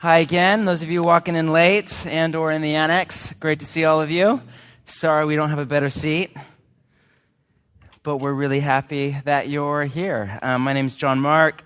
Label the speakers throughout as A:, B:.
A: Hi again, those of you walking in late and or in the annex. Great to see all of you. Sorry we don't have a better seat, but we're really happy that you're here. My name is John Mark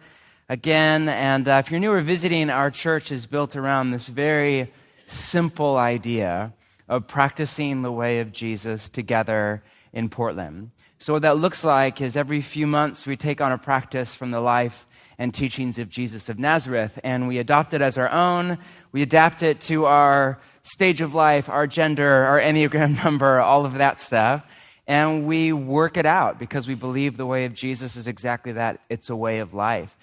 A: again, and if you're new or visiting, our church is built around this very simple idea of practicing the way of Jesus together in Portland. So what that looks like is every few months we take on a practice from the life and teachings of Jesus of Nazareth, and we adopt it as our own. We adapt it to our stage of life, our gender, our Enneagram number, all of that stuff, and we work it out because we believe the way of Jesus is exactly that. It's a way of life.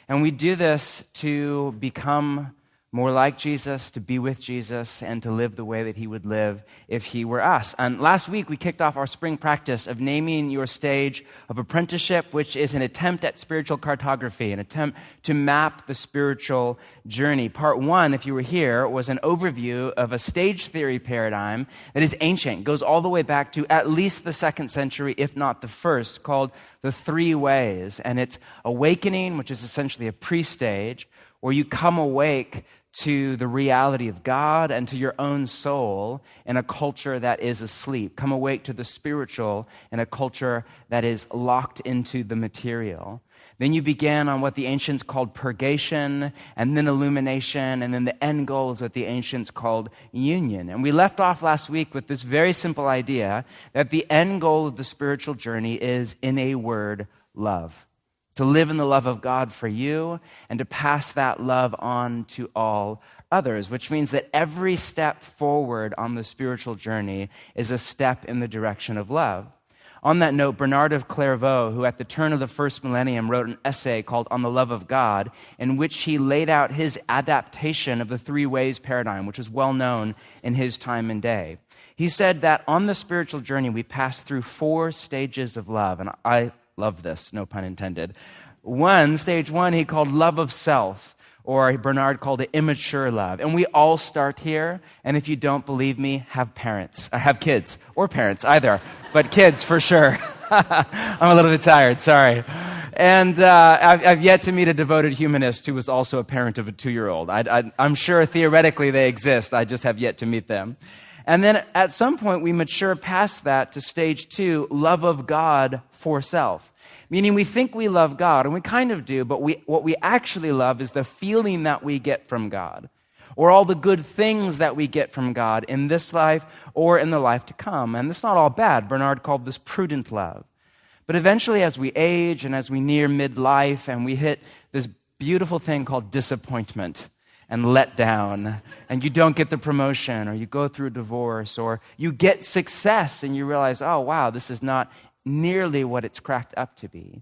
A: And we do this to become more like Jesus, to be with Jesus, and to live the way that he would live if he were us. And last week, we kicked off our spring practice of naming your stage of apprenticeship, which is an attempt at spiritual cartography, an attempt to map the spiritual journey. Part one, if you were here, was an overview of a stage theory paradigm that is ancient, goes all the way back to at least the 2nd century, if not the 1st, called the 3 ways. And it's awakening, which is essentially a pre-stage, where you come awake to the reality of God and to your own soul in a culture that is asleep. Come awake to the spiritual in a culture that is locked into the material. Then you begin on what the ancients called purgation, and then illumination, and then the end goal is what the ancients called union. And we left off last week with this very simple idea that the end goal of the spiritual journey is, in a word, love. To live in the love of God for you and to pass that love on to all others, which means that every step forward on the spiritual journey is a step in the direction of love. On that note, Bernard of Clairvaux, who at the turn of the 1st millennium wrote an essay called On the Love of God, in which he laid out his adaptation of the 3 ways paradigm, which is well known in his time and day. He said that on the spiritual journey, we pass through 4 stages of love, and I love this, no pun intended. Stage one, he called love of self, or Bernard called it immature love. And we all start here, and if you don't believe me, have kids, or parents, either, but kids for sure. I'm a little bit tired, sorry. And I've yet to meet a devoted humanist who was also a parent of a 2-year-old. I'm sure theoretically they exist, I just have yet to meet them. And then at some point, we mature past that to stage 2, love of God for self. Meaning we think we love God, and we kind of do, but what we actually love is the feeling that we get from God, or all the good things that we get from God in this life or in the life to come. And it's not all bad. Bernard called this prudent love. But eventually, as we age and as we near midlife, and we hit this beautiful thing called disappointment, and let down, and you don't get the promotion, or you go through a divorce, or you get success and you realize, oh wow, this is not nearly what it's cracked up to be.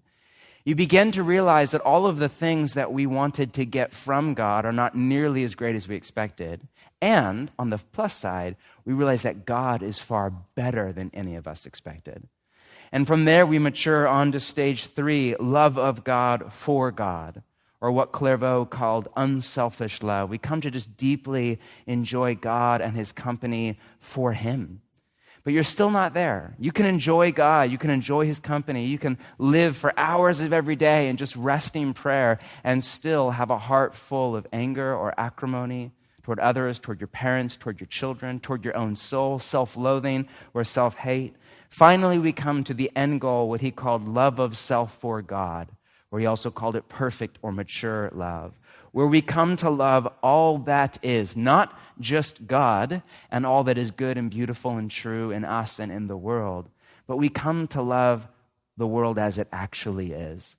A: You begin to realize that all of the things that we wanted to get from God are not nearly as great as we expected. And on the plus side, we realize that God is far better than any of us expected. And from there, we mature on to stage 3, love of God for God, or what Clairvaux called unselfish love. We come to just deeply enjoy God and his company for him. But you're still not there. You can enjoy God, you can enjoy his company, you can live for hours of every day and just resting prayer and still have a heart full of anger or acrimony toward others, toward your parents, toward your children, toward your own soul, self-loathing or self-hate. Finally, we come to the end goal, what he called love of self for God, or he also called it perfect or mature love, where we come to love all that is, not just God and all that is good and beautiful and true in us and in the world, but we come to love the world as it actually is,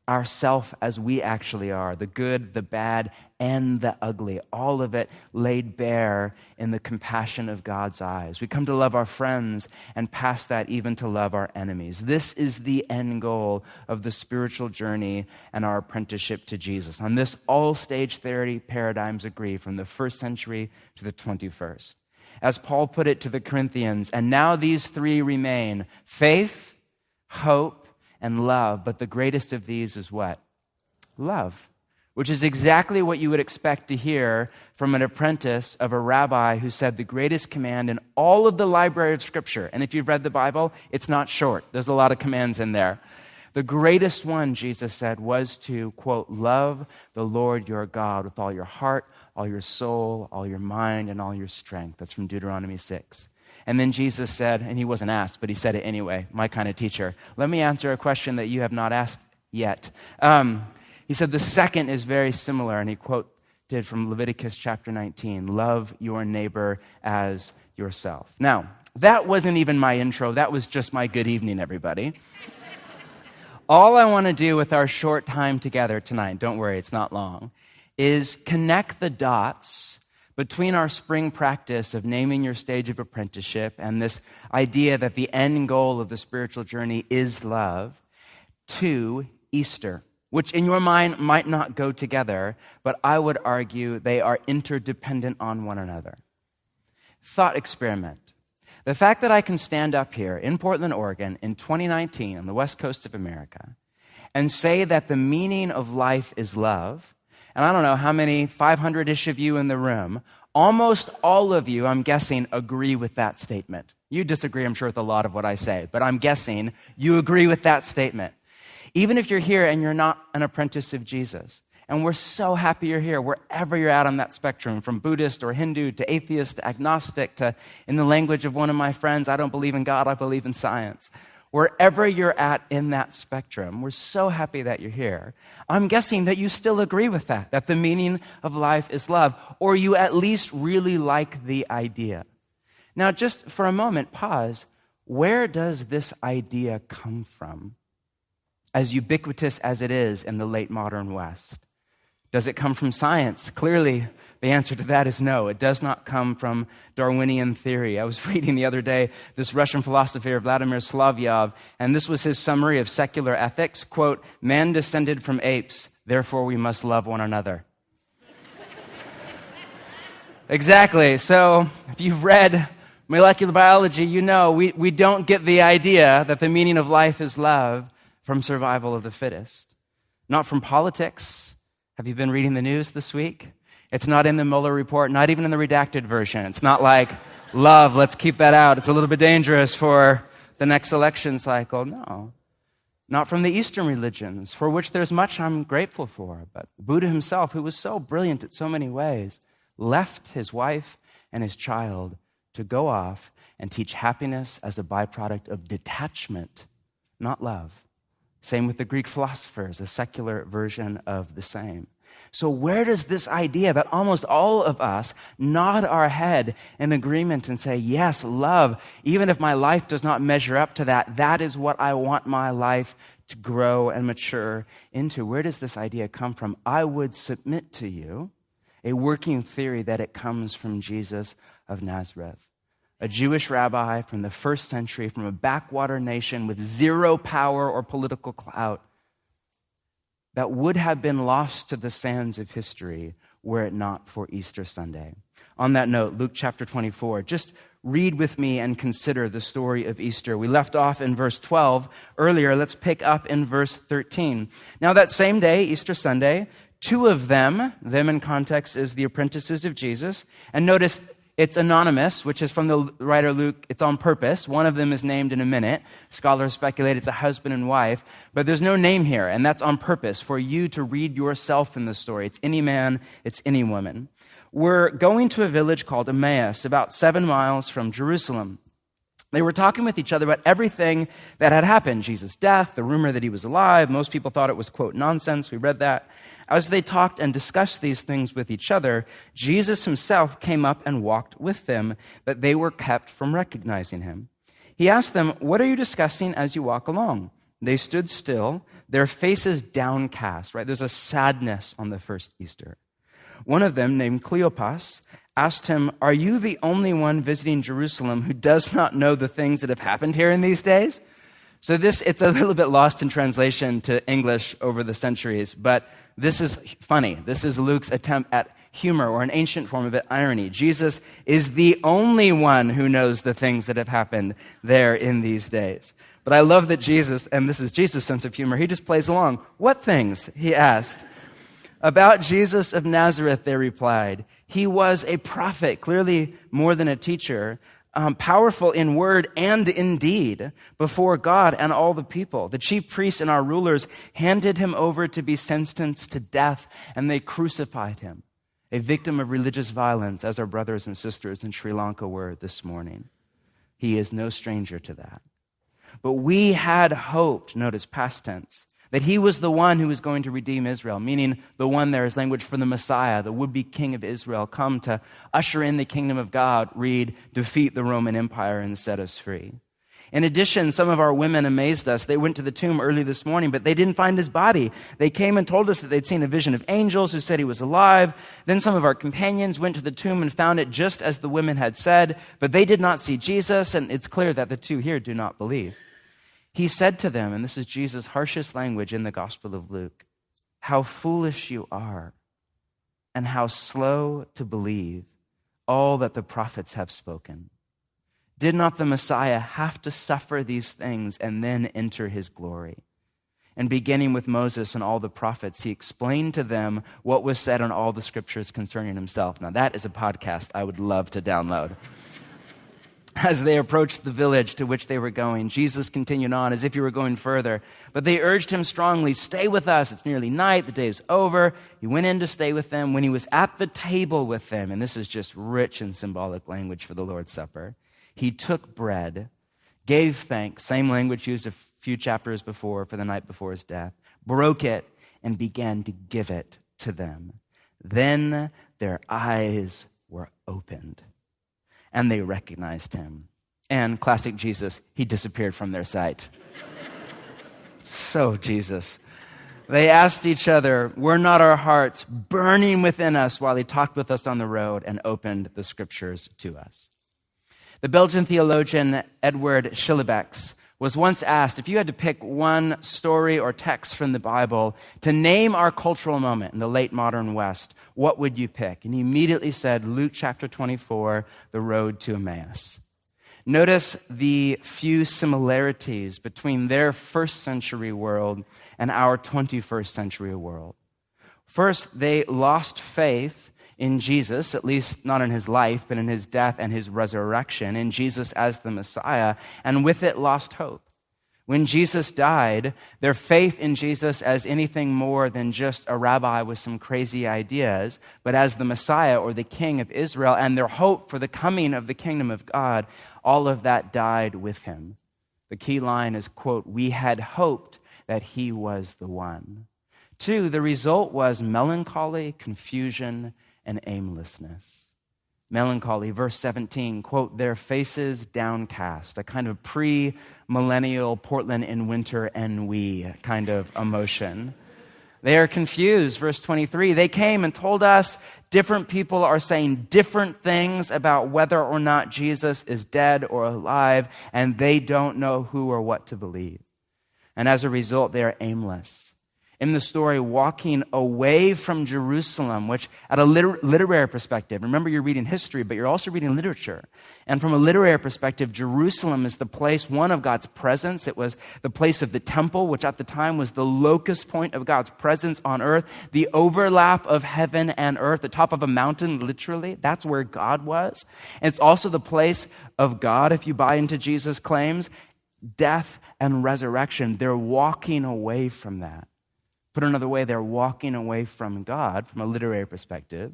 A: ourself as we actually are, the good, the bad, and the ugly, all of it laid bare in the compassion of God's eyes. We come to love our friends and past that even to love our enemies. This is the end goal of the spiritual journey and our apprenticeship to Jesus. On this, all stage theory paradigms agree from the 1st century to the 21st. As Paul put it to the Corinthians, and now these 3 remain, faith, hope, and love, but the greatest of these is what? Love, which is exactly what you would expect to hear from an apprentice of a rabbi who said the greatest command in all of the library of Scripture. And if you've read the Bible, it's not short. There's a lot of commands in there. The greatest one, Jesus said, was to, quote, love the Lord your God with all your heart, all your soul, all your mind, and all your strength. That's from Deuteronomy 6. And then Jesus said, and he wasn't asked, but he said it anyway, my kind of teacher, let me answer a question that you have not asked yet. He said the second is very similar, and he quoted from Leviticus chapter 19, love your neighbor as yourself. Now, that wasn't even my intro. That was just my good evening, everybody. All I want to do with our short time together tonight, don't worry, it's not long, is connect the dots between our spring practice of naming your stage of apprenticeship and this idea that the end goal of the spiritual journey is love to Easter, which in your mind might not go together, but I would argue they are interdependent on one another. Thought experiment. The fact that I can stand up here in Portland, Oregon in 2019 on the west coast of America and say that the meaning of life is love, and I don't know how many, 500-ish of you in the room, almost all of you, I'm guessing, agree with that statement. You disagree, I'm sure, with a lot of what I say, but I'm guessing you agree with that statement. Even if you're here and you're not an apprentice of Jesus, and we're so happy you're here, wherever you're at on that spectrum, from Buddhist or Hindu to atheist to agnostic to, in the language of one of my friends, I don't believe in God, I believe in science. Wherever you're at in that spectrum, we're so happy that you're here. I'm guessing that you still agree with that the meaning of life is love, or you at least really like the idea. Now, just for a moment, pause. Where does this idea come from? As ubiquitous as it is in the late modern West. Does it come from science? Clearly, the answer to that is no. It does not come from Darwinian theory. I was reading the other day this Russian philosopher, Vladimir Slavov, and this was his summary of secular ethics. Quote, man descended from apes, therefore we must love one another. Exactly. So if you've read molecular biology, you know we don't get the idea that the meaning of life is love from survival of the fittest. Not from politics. Have you been reading the news this week? It's not in the Mueller report, not even in the redacted version. It's not like, love, let's keep that out. It's a little bit dangerous for the next election cycle. No. Not from the Eastern religions, for which there's much I'm grateful for. But Buddha himself, who was so brilliant in so many ways, left his wife and his child to go off and teach happiness as a byproduct of detachment, not love. Same with the Greek philosophers, a secular version of the same. So where does this idea that almost all of us nod our head in agreement and say, yes, love, even if my life does not measure up to that, that is what I want my life to grow and mature into? Where does this idea come from? I would submit to you a working theory that it comes from Jesus of Nazareth. A Jewish rabbi from the first century, from a backwater nation with zero power or political clout, that would have been lost to the sands of history were it not for Easter Sunday. On that note, Luke chapter 24, just read with me and consider the story of Easter. We left off in verse 12 earlier. Let's pick up in verse 13. Now that same day, Easter Sunday, two of them in context is the apprentices of Jesus, and notice it's anonymous, which is from the writer Luke. It's on purpose. One of them is named in a minute. Scholars speculate it's a husband and wife, but there's no name here, and that's on purpose for you to read yourself in the story. It's any man, it's any woman. We're going to a village called Emmaus, about 7 miles from Jerusalem. They were talking with each other about everything that had happened, Jesus' death, the rumor that he was alive. Most people thought it was, quote, nonsense. We read that. As they talked and discussed these things with each other, Jesus himself came up and walked with them, but they were kept from recognizing him. He asked them, what are you discussing as you walk along? They stood still, their faces downcast, right? There's a sadness on the first Easter. One of them, named Cleopas, asked him, are you the only one visiting Jerusalem who does not know the things that have happened here in these days? So it's a little bit lost in translation to English over the centuries, but this is funny. This is Luke's attempt at humor, or an ancient form of it, irony. Jesus is the only one who knows the things that have happened there in these days. But I love that Jesus, and this is Jesus' sense of humor, he just plays along. What things? He asked. About Jesus of Nazareth, they replied. He was a prophet, clearly more than a teacher, powerful in word and in deed before God and all the people. The chief priests and our rulers handed him over to be sentenced to death, and they crucified him, a victim of religious violence, as our brothers and sisters in Sri Lanka were this morning. He is no stranger to that. But we had hoped, notice past tense, that he was the one who was going to redeem Israel, meaning the one there is language for the Messiah, the would-be king of Israel, come to usher in the kingdom of God, read, defeat the Roman Empire and set us free. In addition, some of our women amazed us. They went to the tomb early this morning, but they didn't find his body. They came and told us that they'd seen a vision of angels who said he was alive. Then some of our companions went to the tomb and found it just as the women had said, but they did not see Jesus, and it's clear that the two here do not believe. He said to them, and this is Jesus' harshest language in the Gospel of Luke, "How foolish you are, and how slow to believe all that the prophets have spoken. Did not the Messiah have to suffer these things and then enter his glory?" And beginning with Moses and all the prophets, he explained to them what was said in all the scriptures concerning himself. Now that is a podcast I would love to download. As they approached the village to which they were going, Jesus continued on as if he were going further. But they urged him strongly, "Stay with us. It's nearly night. The day is over." He went in to stay with them. When he was at the table with them, and this is just rich and symbolic language for the Lord's Supper, he took bread, gave thanks, same language used a few chapters before for the night before his death, broke it, and began to give it to them. Then their eyes were opened, and they recognized him. And classic Jesus, he disappeared from their sight. So Jesus. They asked each other, "Were not our hearts burning within us while he talked with us on the road and opened the scriptures to us?" The Belgian theologian Edward Schillebeeckx was once asked, if you had to pick one story or text from the Bible to name our cultural moment in the late modern West, what would you pick? And he immediately said, Luke chapter 24, the road to Emmaus. Notice the few similarities between their first century world and our 21st century world. First, they lost faith in Jesus, at least not in his life, but in his death and his resurrection, in Jesus as the Messiah, and with it lost hope. When Jesus died, their faith in Jesus as anything more than just a rabbi with some crazy ideas, but as the Messiah or the King of Israel, and their hope for the coming of the kingdom of God, all of that died with him. The key line is, quote, "We had hoped that he was the one." Two, the result was melancholy, confusion, and aimlessness. Melancholy, verse 17, quote, "Their faces downcast," a kind of pre-millennial Portland in winter ennui kind of emotion. They are confused, verse 23. "They came and told us different people are saying different things about whether or not Jesus is dead or alive, and they don't know who or what to believe." And as a result, they are aimless. In the story, walking away from Jerusalem, which at a literary perspective, remember you're reading history, but you're also reading literature. And from a literary perspective, Jerusalem is the place, one, of God's presence. It was the place of the temple, which at the time was the locus point of God's presence on earth, the overlap of heaven and earth, the top of a mountain, literally. That's where God was. And it's also the place of God, if you buy into Jesus' claims, death and resurrection. They're walking away from that. Put another way, they're walking away from God, from a literary perspective,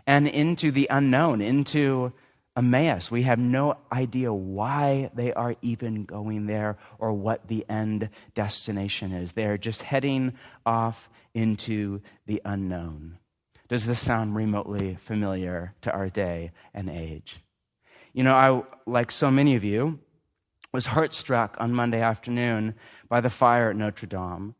A: and into the unknown, into Emmaus. We have no idea why they are even going there or what the end destination is. They're just heading off into the unknown. Does this sound remotely familiar to our day and age? You know, I, like so many of you, was heartstruck on Monday afternoon by the fire at Notre Dame.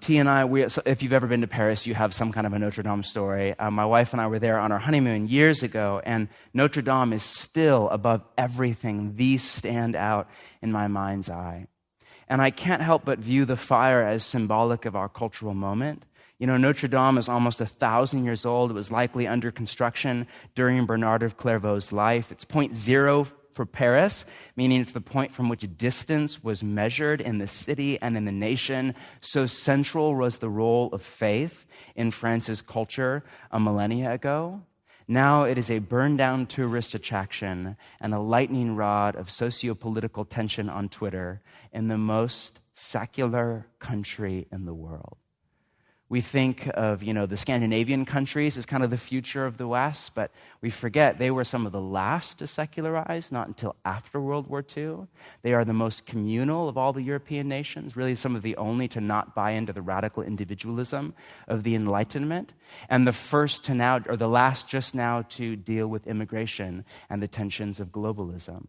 A: T and I, if you've ever been to Paris, you have some kind of a Notre Dame story. My wife and I were there on our honeymoon years ago, and Notre Dame is still above everything the standout in my mind's eye. And I can't help but view the fire as symbolic of our cultural moment. You know, Notre Dame is almost 1,000 years old. It was likely under construction during Bernard of Clairvaux' life. It's 0.0 for Paris, meaning it's the point from which distance was measured in the city and in the nation. So central was the role of faith in France's culture a millennia ago. Now it is a burned-down tourist attraction and a lightning rod of socio-political tension on Twitter in the most secular country in the world. We think of, the Scandinavian countries as kind of the future of the West, but we forget they were some of the last to secularize, not until after World War II. They are the most communal of all the European nations, really some of the only to not buy into the radical individualism of the Enlightenment, and the first to now, or the last just now, to deal with immigration and the tensions of globalism.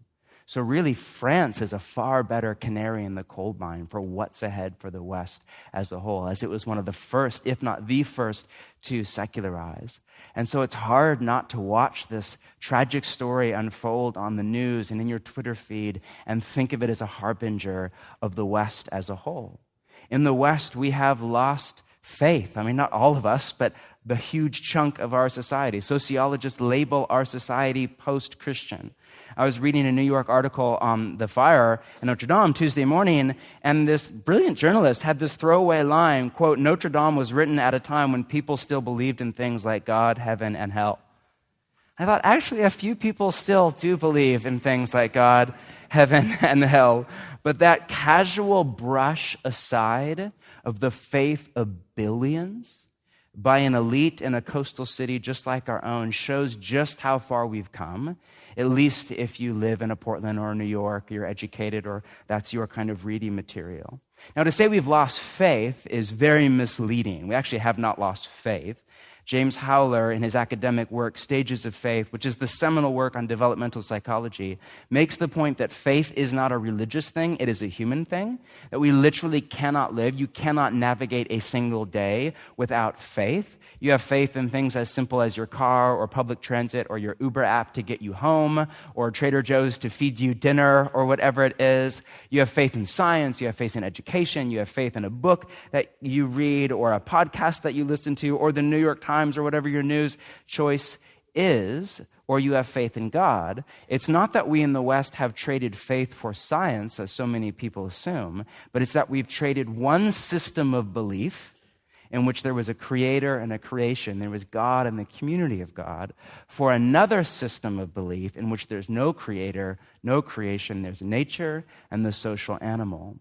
A: So really, France is a far better canary in the coal mine for what's ahead for the West as a whole, as it was one of the first, if not the first, to secularize. And so it's hard not to watch this tragic story unfold on the news and in your Twitter feed and think of it as a harbinger of the West as a whole. In the West, we have lost faith. I mean, not all of us, but the huge chunk of our society. Sociologists label our society post-Christian. I was reading a New York article on the fire in Notre Dame Tuesday morning, and this brilliant journalist had this throwaway line, quote, "Notre Dame was written at a time when people still believed in things like God, heaven, and hell." I thought, actually, a few people still do believe in things like God, heaven, and hell. But that casual brush aside of the faith of billions by an elite in a coastal city just like our own shows just how far we've come, at least if you live in a Portland or New York, you're educated, or that's your kind of reading material. Now, to say we've lost faith is very misleading. We actually have not lost faith. James Howler, in his academic work, Stages of Faith, which is the seminal work on developmental psychology, makes the point that faith is not a religious thing, it is a human thing, that we literally cannot live, you cannot navigate a single day without faith. You have faith in things as simple as your car or public transit or your Uber app to get you home or Trader Joe's to feed you dinner or whatever it is. You have faith in science, you have faith in education, you have faith in a book that you read or a podcast that you listen to or the New York Times or whatever your news choice is, or you have faith in God. It's not that we in the West have traded faith for science, as so many people assume, but it's that we've traded one system of belief in which there was a creator and a creation, there was God and the community of God, for another system of belief in which there's no creator, no creation, there's nature and the social animal.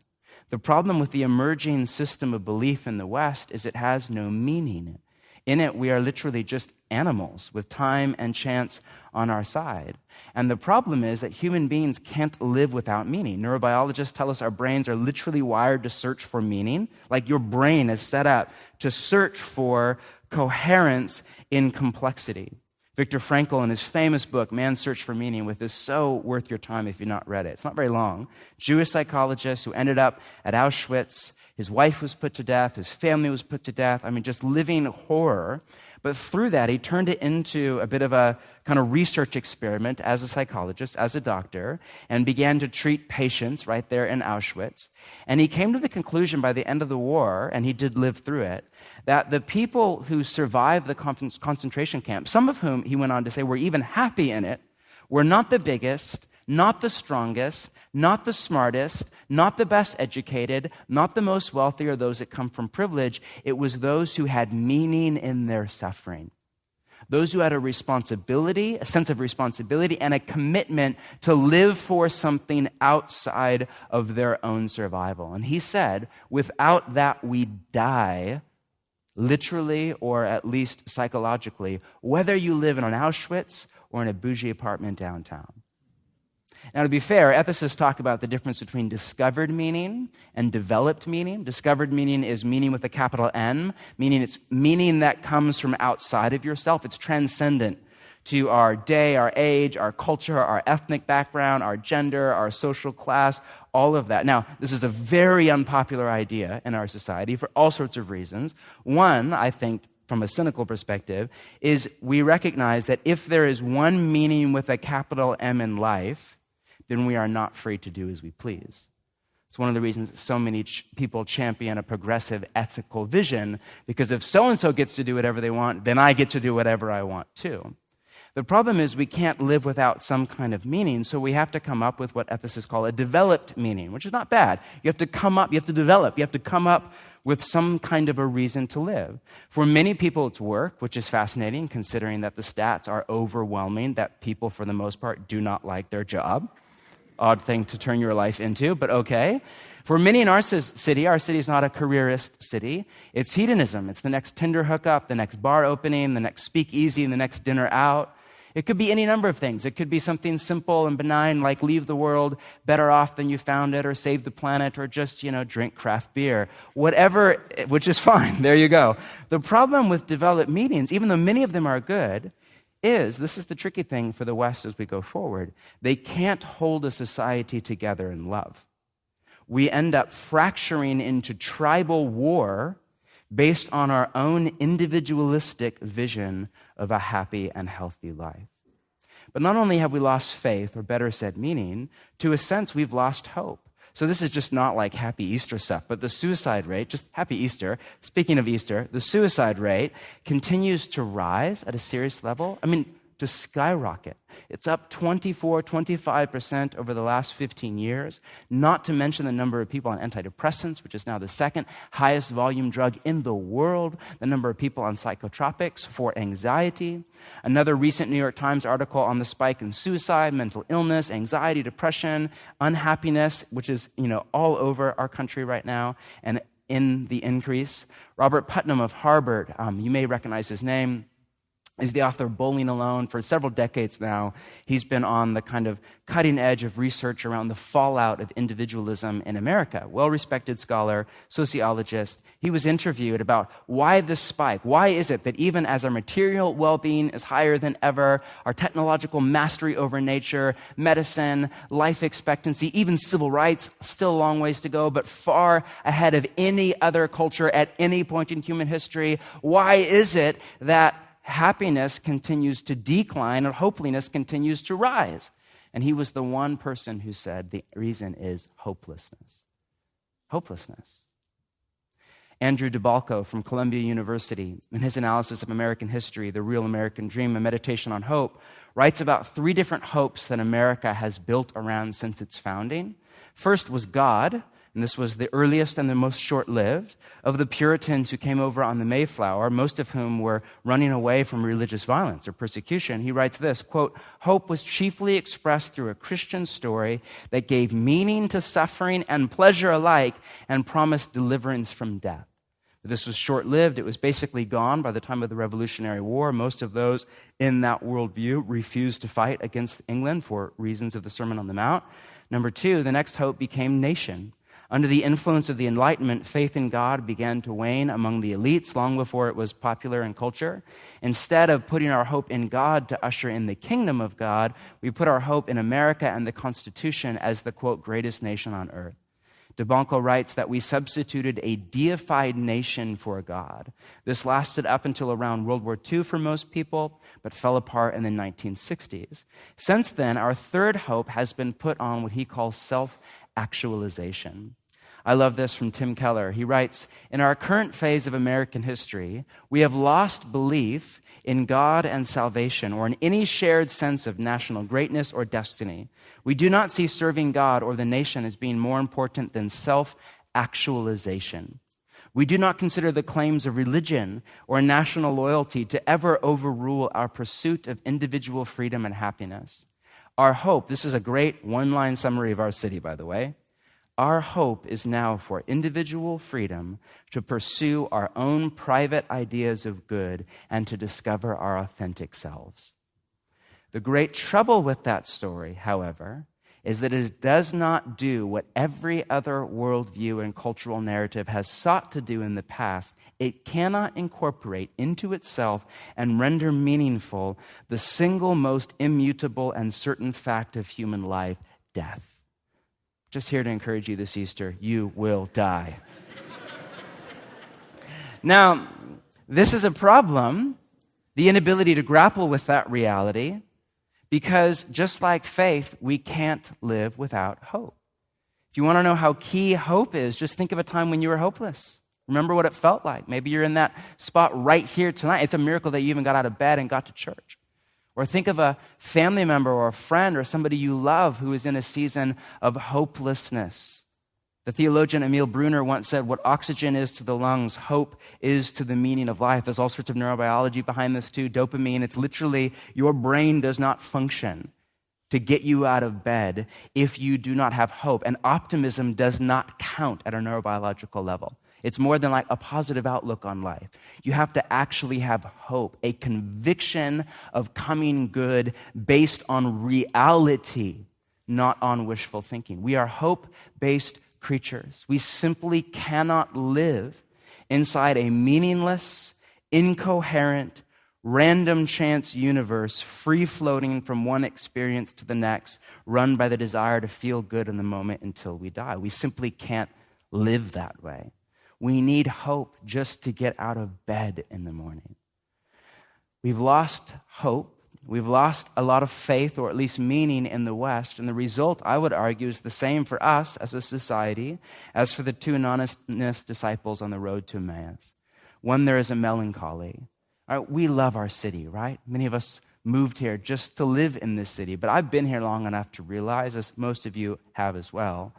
A: The problem with the emerging system of belief in the West is it has no meaning. In it, we are literally just animals with time and chance on our side. And the problem is that human beings can't live without meaning. Neurobiologists tell us our brains are literally wired to search for meaning. Like your brain is set up to search for coherence in complexity. Viktor Frankl, in his famous book, Man's Search for Meaning, with is so worth your time if you've not read it. It's not very long. Jewish psychologist who ended up at Auschwitz. His wife was put to death. His family was put to death. I mean, just living horror. But through that, he turned it into a bit of a kind of research experiment as a psychologist, as a doctor, and began to treat patients right there in Auschwitz. And he came to the conclusion by the end of the war, and he did live through it, that the people who survived the concentration camp, some of whom, he went on to say, were even happy in it, were not the biggest, not the strongest, not the smartest, not the best educated, not the most wealthy or those that come from privilege. It was those who had meaning in their suffering. Those who had a responsibility, a sense of responsibility, and a commitment to live for something outside of their own survival. And he said, without that we die, literally or at least psychologically, whether you live in an Auschwitz or in a bougie apartment downtown. Now, to be fair, ethicists talk about the difference between discovered meaning and developed meaning. Discovered meaning is meaning with a capital N, meaning it's meaning that comes from outside of yourself. It's transcendent to our day, our age, our culture, our ethnic background, our gender, our social class, all of that. Now, this is a very unpopular idea in our society for all sorts of reasons. One, I think, from a cynical perspective, is we recognize that if there is one meaning with a capital M in life, then we are not free to do as we please. It's one of the reasons that so many people champion a progressive ethical vision, because if so-and-so gets to do whatever they want, then I get to do whatever I want too. The problem is we can't live without some kind of meaning, so we have to come up with what ethicists call a developed meaning, which is not bad. You have to come up, you have to develop, you have to come up with some kind of a reason to live. For many people, it's work, which is fascinating considering that the stats are overwhelming, that people, for the most part, do not like their job. Odd thing to turn your life into, but okay. For many in our city is not a careerist city. It's hedonism. It's the next Tinder hookup, the next bar opening, the next speakeasy, and the next dinner out. It could be any number of things. It could be something simple and benign like leave the world better off than you found it, or save the planet, or just, drink craft beer. Whatever, which is fine. There you go. The problem with developed meanings, even though many of them are good, this is the tricky thing for the West as we go forward. They can't hold a society together in love. We end up fracturing into tribal war based on our own individualistic vision of a happy and healthy life. But not only have we lost faith, or better said, meaning, to a sense, we've lost hope. So this is just not like happy Easter stuff, but the suicide rate, just happy Easter, speaking of Easter, the suicide rate continues to rise at a serious level. To skyrocket. It's up 25% over the last 15 years, not to mention the number of people on antidepressants, which is now the second highest volume drug in the world, the number of people on psychotropics for anxiety. Another recent New York Times article on the spike in suicide, mental illness, anxiety, depression, unhappiness, which is, all over our country right now, and in the increase. Robert Putnam of Harvard, you may recognize his name, is the author of Bowling Alone. For several decades now, he's been on the kind of cutting edge of research around the fallout of individualism in America. Well-respected scholar, sociologist. He was interviewed about why this spike. Why is it that even as our material well-being is higher than ever, our technological mastery over nature, medicine, life expectancy, even civil rights, still a long ways to go, but far ahead of any other culture at any point in human history, why is it that happiness continues to decline and hopelessness continues to rise? And he was the one person who said the reason is hopelessness. Hopelessness. Andrew DeBalco from Columbia University, in his analysis of American history, The Real American Dream, a meditation on hope, writes about 3 different hopes that America has built around since its founding. First was God, and this was the earliest and the most short-lived of the Puritans who came over on the Mayflower, most of whom were running away from religious violence or persecution. He writes this, quote, "Hope was chiefly expressed through a Christian story that gave meaning to suffering and pleasure alike and promised deliverance from death." This was short-lived. It was basically gone by the time of the Revolutionary War. Most of those in that worldview refused to fight against England for reasons of the Sermon on the Mount. Number 2, the next hope became nation. Under the influence of the Enlightenment, faith in God began to wane among the elites long before it was popular in culture. Instead of putting our hope in God to usher in the kingdom of God, we put our hope in America and the Constitution as the, quote, greatest nation on earth. DeBanco writes that we substituted a deified nation for God. This lasted up until around World War II for most people, but fell apart in the 1960s. Since then, our third hope has been put on what he calls self-actualization. I love this from Tim Keller. He writes, "In our current phase of American history, we have lost belief in God and salvation, or in any shared sense of national greatness or destiny. We do not see serving God or the nation as being more important than self-actualization. We do not consider the claims of religion or national loyalty to ever overrule our pursuit of individual freedom and happiness. Our hope," this is a great one-line summary of our city, by the way, "our hope is now for individual freedom to pursue our own private ideas of good and to discover our authentic selves." The great trouble with that story, however, is that it does not do what every other worldview and cultural narrative has sought to do in the past. It cannot incorporate into itself and render meaningful the single most immutable and certain fact of human life, death. Just here to encourage you this Easter, you will die. Now, this is a problem, the inability to grapple with that reality, because just like faith, we can't live without hope. If you want to know how key hope is, just think of a time when you were hopeless. Remember what it felt like. Maybe you're in that spot right here tonight. It's a miracle that you even got out of bed and got to church. Or think of a family member or a friend or somebody you love who is in a season of hopelessness. The theologian Emil Brunner once said, what oxygen is to the lungs, hope is to the meaning of life. There's all sorts of neurobiology behind this too. Dopamine, it's literally your brain does not function to get you out of bed if you do not have hope. And optimism does not count at a neurobiological level. It's more than like a positive outlook on life. You have to actually have hope, a conviction of coming good based on reality, not on wishful thinking. We are hope-based creatures. We simply cannot live inside a meaningless, incoherent, random chance universe, free-floating from one experience to the next, run by the desire to feel good in the moment until we die. We simply can't live that way. We need hope just to get out of bed in the morning. We've lost hope. We've lost a lot of faith, or at least meaning, in the West. And the result, I would argue, is the same for us as a society as for the two anonymous disciples on the road to Emmaus. One, there is a melancholy. All right, we love our city, right? Many of us moved here just to live in this city. But I've been here long enough to realize, as most of you have as well,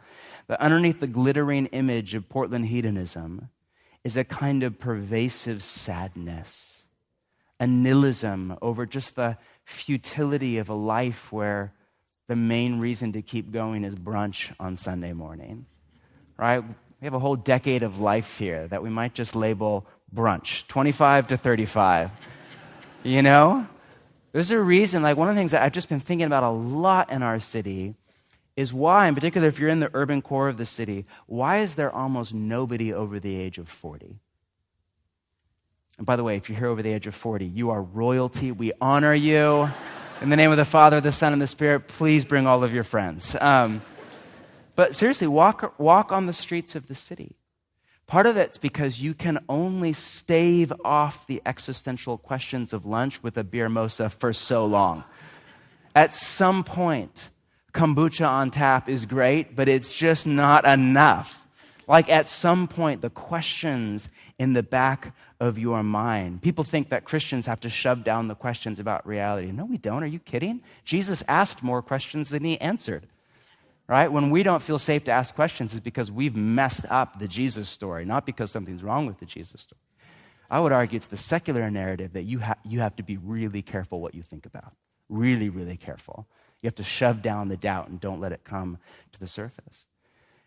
A: that underneath the glittering image of Portland hedonism is a kind of pervasive sadness, a nihilism over just the futility of a life where the main reason to keep going is brunch on Sunday morning, right? We have a whole decade of life here that we might just label brunch, 25 to 35, you know? There's a reason, like one of the things that I've just been thinking about a lot in our city is why, in particular if you're in the urban core of the city, why is there almost nobody over the age of 40? And by the way, if you're here over the age of 40, you are royalty. We honor you. In the name of the Father, the Son, and the Spirit, please bring all of your friends. But seriously, walk on the streets of the city. Part of it's because you can only stave off the existential questions of lunch with a beer mosa for so long. At some point, kombucha on tap is great, but it's just not enough. Like at some point, the questions in the back of your mind. People think that Christians have to shove down the questions about reality. No, we don't. Are you kidding? Jesus asked more questions than he answered. Right? When we don't feel safe to ask questions, it's because we've messed up the Jesus story, not because something's wrong with the Jesus story. I would argue it's the secular narrative that you have to be really careful what you think about. Really, really careful. You have to shove down the doubt and don't let it come to the surface.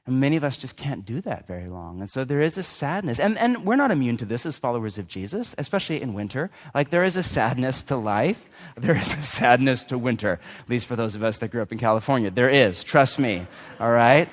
A: And many of us just can't do that very long. And so there is a sadness. And we're not immune to this as followers of Jesus, especially in winter. Like there is a sadness to life. There is a sadness to winter, at least for those of us that grew up in California. There is, trust me, all right?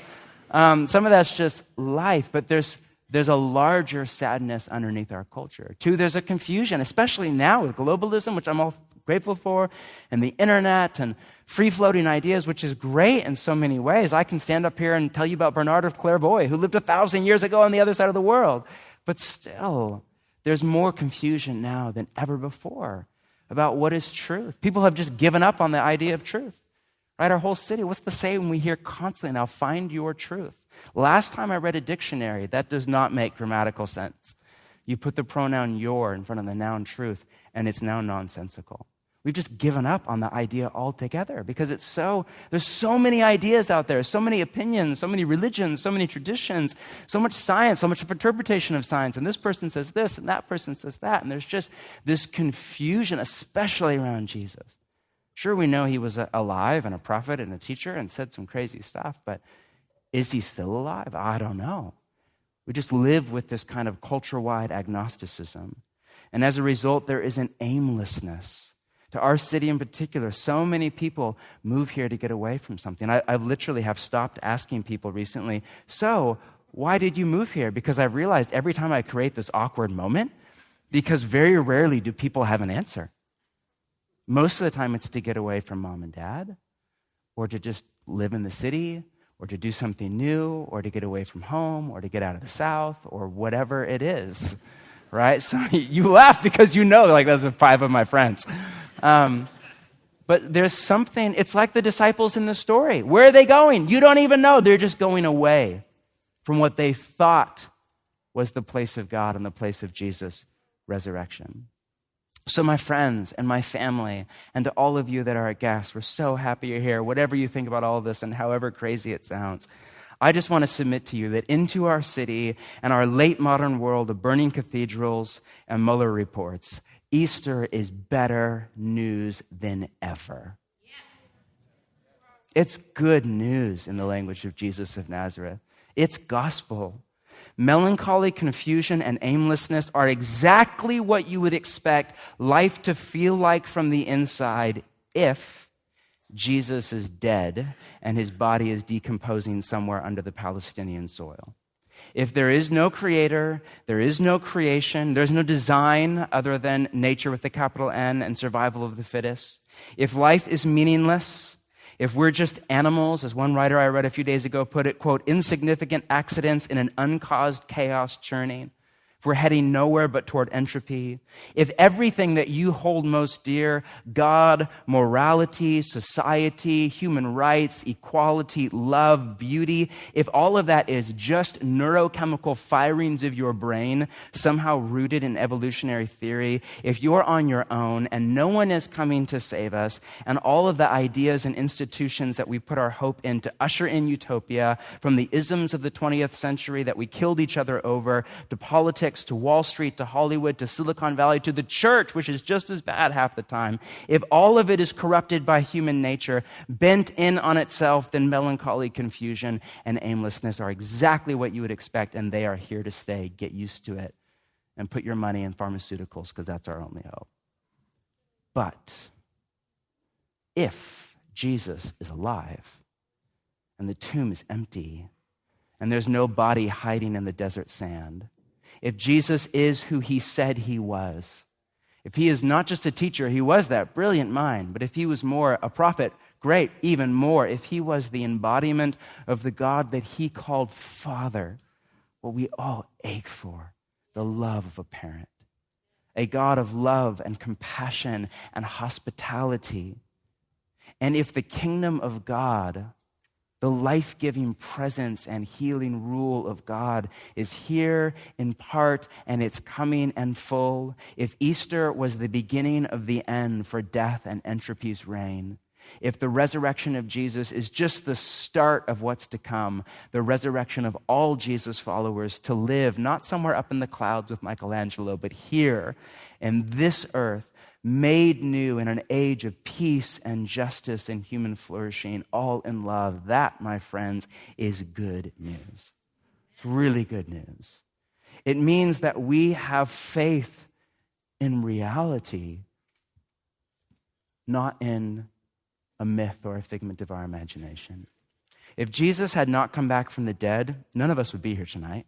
A: Some of that's just life, but there's a larger sadness underneath our culture. Two, there's a confusion, especially now with globalism, which I'm all grateful for, and the internet and free-floating ideas, which is great in so many ways. I can stand up here and tell you about Bernard of Clairvaux, who lived 1,000 years ago on the other side of the world. But still, there's more confusion now than ever before about what is truth. People have just given up on the idea of truth. Right? Our whole city, what's the saying we hear constantly now? Find your truth. Last time I read a dictionary, that does not make grammatical sense. You put the pronoun your in front of the noun truth, and it's now nonsensical. We've just given up on the idea altogether because there's so many ideas out there, so many opinions, so many religions, so many traditions, so much science, so much of interpretation of science. And this person says this and that person says that. And there's just this confusion, especially around Jesus. Sure, we know he was alive and a prophet and a teacher and said some crazy stuff, but is he still alive? I don't know. We just live with this kind of culture-wide agnosticism. And as a result, there is an aimlessness. To our city in particular, so many people move here to get away from something. I literally have stopped asking people recently, so why did you move here? Because I've realized every time I create this awkward moment, because very rarely do people have an answer. Most of the time it's to get away from mom and dad, or to just live in the city, or to do something new, or to get away from home, or to get out of the South, or whatever it is, right? So you laugh because you know, like those are 5 of my friends. But there's something, it's like the disciples in the story. Where are they going? You don't even know. They're just going away from what they thought was the place of God and the place of Jesus' resurrection. So my friends and my family and to all of you that are at guests, we're so happy you're here. Whatever you think about all of this and however crazy it sounds, I just want to submit to you that into our city and our late modern world of burning cathedrals and Mueller reports, Easter is better news than ever. It's good news in the language of Jesus of Nazareth. It's gospel. Melancholy, confusion, and aimlessness are exactly what you would expect life to feel like from the inside if Jesus is dead and his body is decomposing somewhere under the Palestinian soil. If there is no creator, there is no creation, there's no design other than nature with a capital N and survival of the fittest. If life is meaningless, if we're just animals, as one writer I read a few days ago put it, quote, insignificant accidents in an uncaused chaos churning, if we're heading nowhere but toward entropy, if everything that you hold most dear, God, morality, society, human rights, equality, love, beauty, if all of that is just neurochemical firings of your brain, somehow rooted in evolutionary theory, if you're on your own and no one is coming to save us, and all of the ideas and institutions that we put our hope in to usher in utopia, from the isms of the 20th century that we killed each other over, to politics, to Wall Street, to Hollywood, to Silicon Valley, to the church, which is just as bad half the time, if all of it is corrupted by human nature, bent in on itself, then melancholy, confusion, and aimlessness are exactly what you would expect, and they are here to stay. Get used to it and put your money in pharmaceuticals because that's our only hope. But if Jesus is alive and the tomb is empty and there's no body hiding in the desert sand, if Jesus is who he said he was, if he is not just a teacher, he was that brilliant mind, but if he was more a prophet, great, even more, if he was the embodiment of the God that he called Father, what we all ache for, the love of a parent, a God of love and compassion and hospitality. And if the kingdom of God, the life-giving presence and healing rule of God is here in part and it's coming in full, if Easter was the beginning of the end for death and entropy's reign, if the resurrection of Jesus is just the start of what's to come, the resurrection of all Jesus followers to live not somewhere up in the clouds with Michelangelo, but here in this earth, made new in an age of peace and justice and human flourishing, all in love. That, my friends, is good news. It's really good news. It means that we have faith in reality, not in a myth or a figment of our imagination. If Jesus had not come back from the dead, none of us would be here tonight.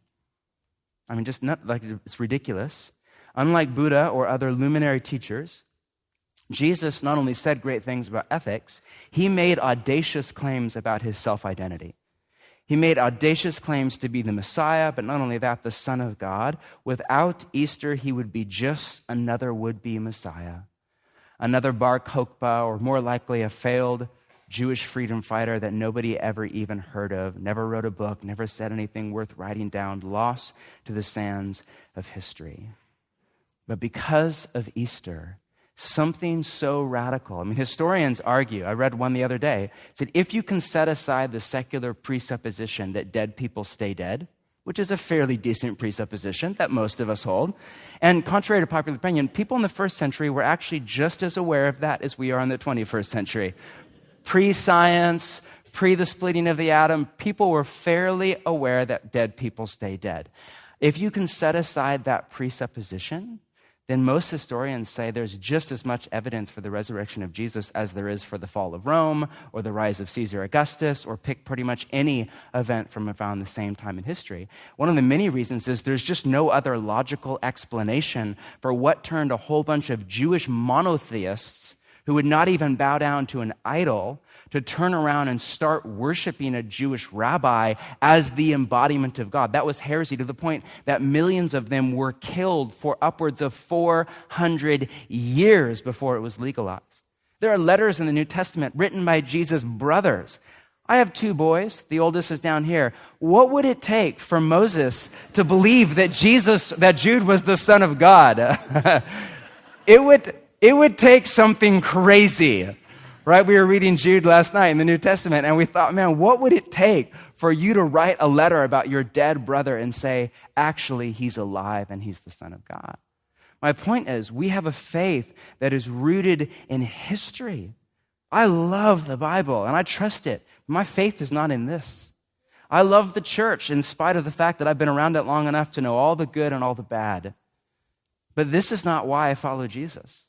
A: I mean, just not like it's ridiculous. Unlike Buddha or other luminary teachers, Jesus not only said great things about ethics, he made audacious claims about his self-identity. He made audacious claims to be the Messiah, but not only that, the Son of God. Without Easter, he would be just another would-be Messiah, another Bar Kokhba, or more likely a failed Jewish freedom fighter that nobody ever even heard of, never wrote a book, never said anything worth writing down, lost to the sands of history. But because of Easter, something so radical. I mean, historians argue, I read one the other day, said if you can set aside the secular presupposition that dead people stay dead, which is a fairly decent presupposition that most of us hold, and contrary to popular opinion, people in the first century were actually just as aware of that as we are in the 21st century. Pre-science, pre the splitting of the atom, people were fairly aware that dead people stay dead. If you can set aside that presupposition, then most historians say there's just as much evidence for the resurrection of Jesus as there is for the fall of Rome or the rise of Caesar Augustus, or pick pretty much any event from around the same time in history. One of the many reasons is there's just no other logical explanation for what turned a whole bunch of Jewish monotheists who would not even bow down to an idol to turn around and start worshiping a Jewish rabbi as the embodiment of God. That was heresy, to the point that millions of them were killed for upwards of 400 years before it was legalized. There are letters in the New Testament written by Jesus' brothers. I have 2 boys. The oldest is down here. What would it take for Moses to believe that Jude was the son of God? It would take something crazy right? We were reading Jude last night in the New Testament, and we thought, man, what would it take for you to write a letter about your dead brother and say, actually, he's alive and he's the Son of God? My point is, we have a faith that is rooted in history. I love the Bible, and I trust it. My faith is not in this. I love the church in spite of the fact that I've been around it long enough to know all the good and all the bad. But this is not why I follow Jesus.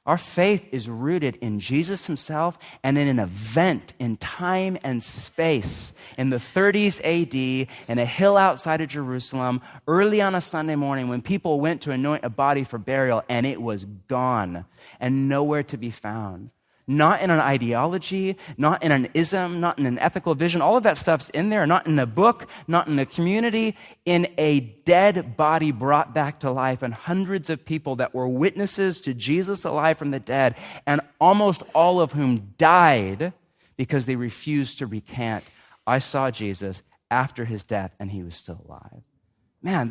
A: Our faith is rooted in Jesus himself and in an event in time and space in the 30s AD in a hill outside of Jerusalem early on a Sunday morning when people went to anoint a body for burial and it was gone and nowhere to be found. Not in an ideology, not in an ism, not in an ethical vision. All of that stuff's in there, not in a book, not in a community, in a dead body brought back to life, and hundreds of people that were witnesses to Jesus alive from the dead, and almost all of whom died because they refused to recant, I saw Jesus after his death, and he was still alive. Man,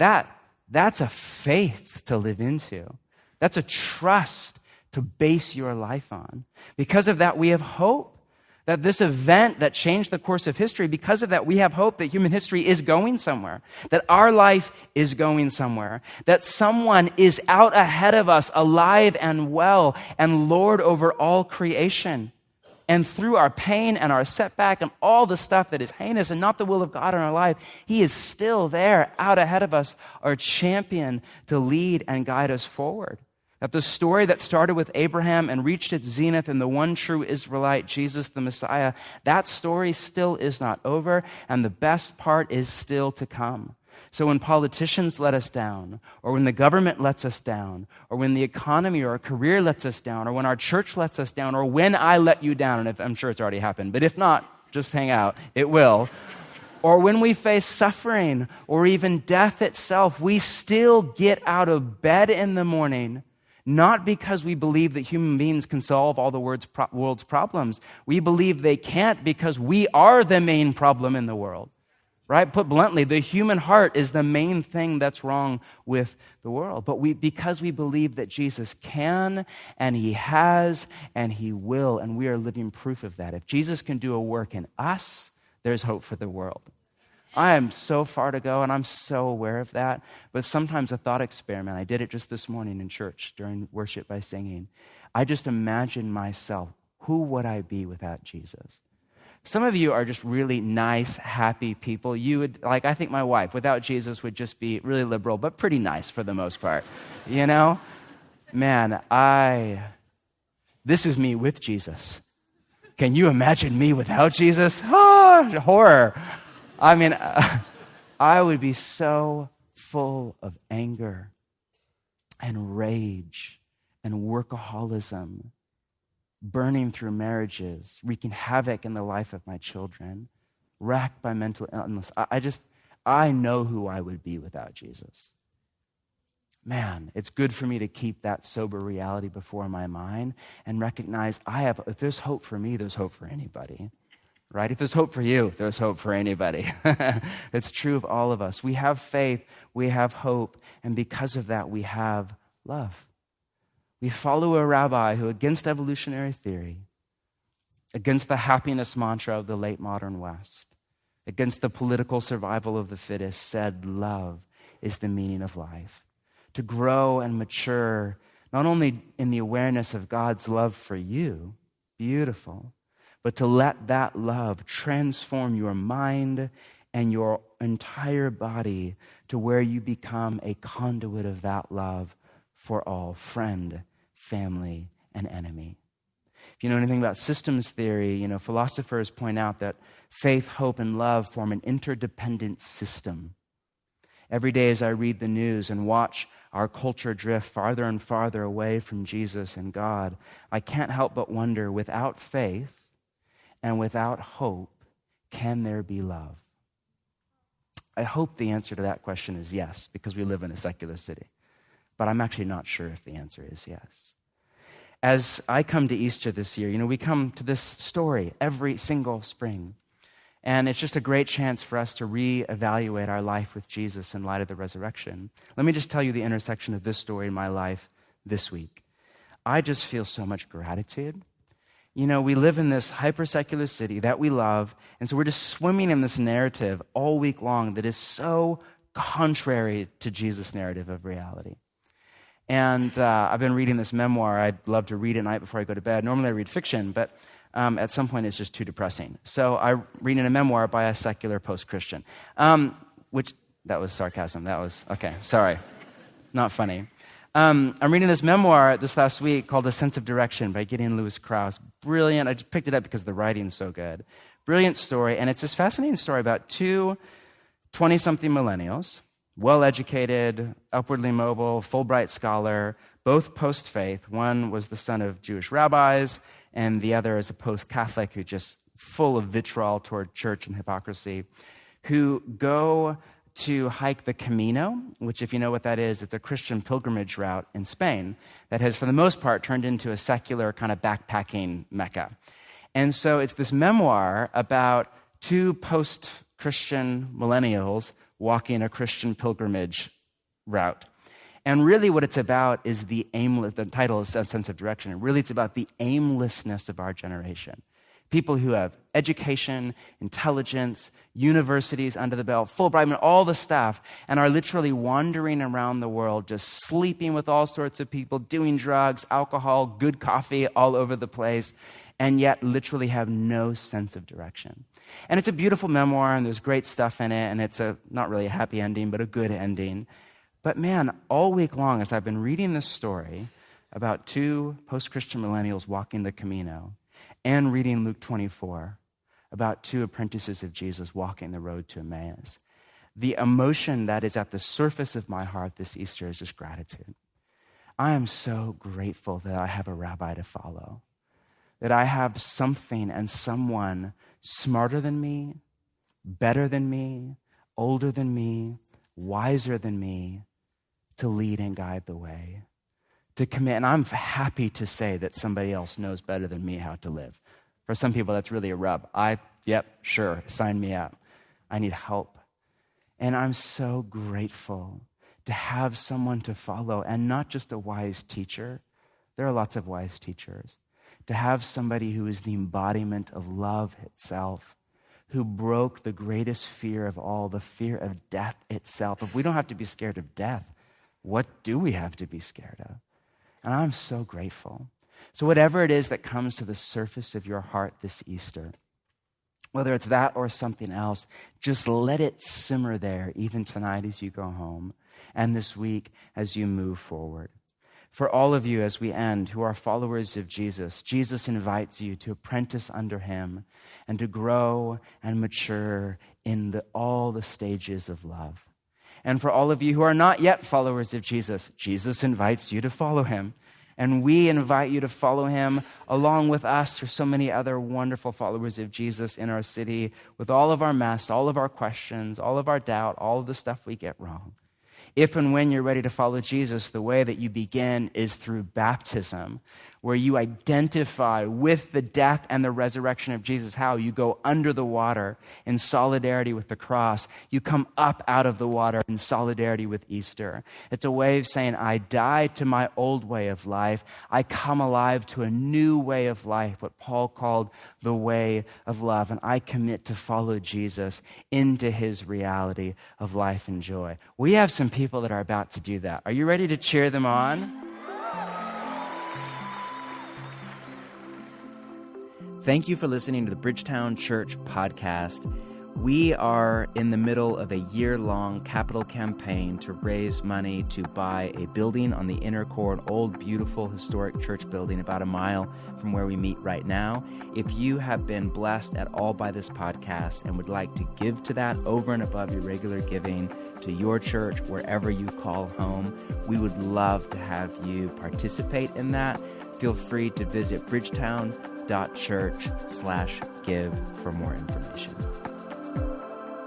A: that's a faith to live into. That's a trust to base your life on. Because of that, we have hope that this event that changed the course of history, because of that, we have hope that human history is going somewhere, that our life is going somewhere, that someone is out ahead of us, alive and well, and Lord over all creation. And through our pain and our setback and all the stuff that is heinous and not the will of God in our life, he is still there, out ahead of us, our champion to lead and guide us forward. That the story that started with Abraham and reached its zenith in the one true Israelite, Jesus the Messiah, that story still is not over, and the best part is still to come. So when politicians let us down, or when the government lets us down, or when the economy or our career lets us down, or when our church lets us down, or when I let you down, and I'm sure it's already happened, but if not, just hang out, it will. Or when we face suffering, or even death itself, we still get out of bed in the morning. Not because we believe that human beings can solve all the world's problems. We believe they can't because we are the main problem in the world, right? Put bluntly, the human heart is the main thing that's wrong with the world. But because we believe that Jesus can, and he has, and he will, and we are living proof of that. If Jesus can do a work in us, there's hope for the world. I am so far to go, and I'm so aware of that. But sometimes a thought experiment, I did it just this morning in church during worship by singing. I just imagine myself, who would I be without Jesus? Some of you are just really nice, happy people. You would, like, I think my wife, without Jesus, would just be really liberal, but pretty nice for the most part. You know? Man, this is me with Jesus. Can you imagine me without Jesus? Ah, horror. I mean, I would be so full of anger and rage and workaholism, burning through marriages, wreaking havoc in the life of my children, racked by mental illness. I know who I would be without Jesus. Man, it's good for me to keep that sober reality before my mind and recognize if there's hope for me, there's hope for anybody. Right? If there's hope for you, there's hope for anybody. It's true of all of us. We have faith, we have hope, and because of that, we have love. We follow a rabbi who, against evolutionary theory, against the happiness mantra of the late modern West, against the political survival of the fittest, said love is the meaning of life. To grow and mature, not only in the awareness of God's love for you, beautiful, but to let that love transform your mind and your entire body to where you become a conduit of that love for all, friend, family, and enemy. If you know anything about systems theory, philosophers point out that faith, hope, and love form an interdependent system. Every day as I read the news and watch our culture drift farther and farther away from Jesus and God, I can't help but wonder, without faith, and without hope, can there be love? I hope the answer to that question is yes, because we live in a secular city. But I'm actually not sure if the answer is yes. As I come to Easter this year, we come to this story every single spring. And it's just a great chance for us to reevaluate our life with Jesus in light of the resurrection. Let me just tell you the intersection of this story in my life this week. I just feel so much gratitude. we live in this hyper-secular city that we love, and so we're just swimming in this narrative all week long that is so contrary to Jesus' narrative of reality. And I've been reading this memoir. I'd love to read at night before I go to bed. Normally I read fiction, but at some point it's just too depressing. So I'm reading a memoir by a secular post-Christian, which, that was sarcasm. That was, okay, sorry. Not funny. I'm reading this memoir this last week called A Sense of Direction by Gideon Lewis Krauss. Brilliant. I just picked it up because the writing's so good. Brilliant story, and it's this fascinating story about two 20-something millennials, well-educated, upwardly mobile, Fulbright scholar, both post-faith. One was the son of Jewish rabbis, and the other is a post-Catholic who's just full of vitriol toward church and hypocrisy, who go to hike the Camino, which, if you know what that is, it's a Christian pilgrimage route in Spain that has, for the most part, turned into a secular kind of backpacking Mecca. And so it's this memoir about two post-Christian millennials walking a Christian pilgrimage route. And really what it's about is the title is A Sense of Direction, and really it's about the aimlessness of our generation. People who have education, intelligence, universities under the belt, Fulbright, all the stuff, and are literally wandering around the world, just sleeping with all sorts of people, doing drugs, alcohol, good coffee all over the place, and yet literally have no sense of direction. And it's a beautiful memoir, and there's great stuff in it, and it's not really a happy ending, but a good ending. But man, all week long, as I've been reading this story about two post-Christian millennials walking the Camino, and reading Luke 24 about two apprentices of Jesus walking the road to Emmaus, the emotion that is at the surface of my heart this Easter is just gratitude. I am so grateful that I have a rabbi to follow, that I have something and someone smarter than me, better than me, older than me, wiser than me to lead and guide the way. To commit, and I'm happy to say that somebody else knows better than me how to live. For some people, that's really a rub. Yep, sure, sign me up. I need help. And I'm so grateful to have someone to follow, and not just a wise teacher. There are lots of wise teachers. To have somebody who is the embodiment of love itself, who broke the greatest fear of all, the fear of death itself. If we don't have to be scared of death, what do we have to be scared of? And I'm so grateful. So whatever it is that comes to the surface of your heart this Easter, whether it's that or something else, just let it simmer there, even tonight as you go home, and this week as you move forward. For all of you, as we end, who are followers of Jesus, Jesus invites you to apprentice under him and to grow and mature in all the stages of love. And for all of you who are not yet followers of Jesus, Jesus invites you to follow him. And we invite you to follow him along with us or so many other wonderful followers of Jesus in our city with all of our mess, all of our questions, all of our doubt, all of the stuff we get wrong. If and when you're ready to follow Jesus, the way that you begin is through baptism, where you identify with the death and the resurrection of Jesus. How? You go under the water in solidarity with the cross. You come up out of the water in solidarity with Easter. It's a way of saying, I die to my old way of life. I come alive to a new way of life, what Paul called the way of love. And I commit to follow Jesus into his reality of life and joy. We have some people that are about to do that. Are you ready to cheer them on? Thank you for listening to the Bridgetown Church podcast. We are in the middle of a year-long capital campaign to raise money to buy a building on the inner core, an old, beautiful, historic church building about a mile from where we meet right now. If you have been blessed at all by this podcast and would like to give to that over and above your regular giving to your church, wherever you call home, we would love to have you participate in that. Feel free to visit bridgetown.church/give for more information.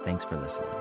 A: Thanks for listening.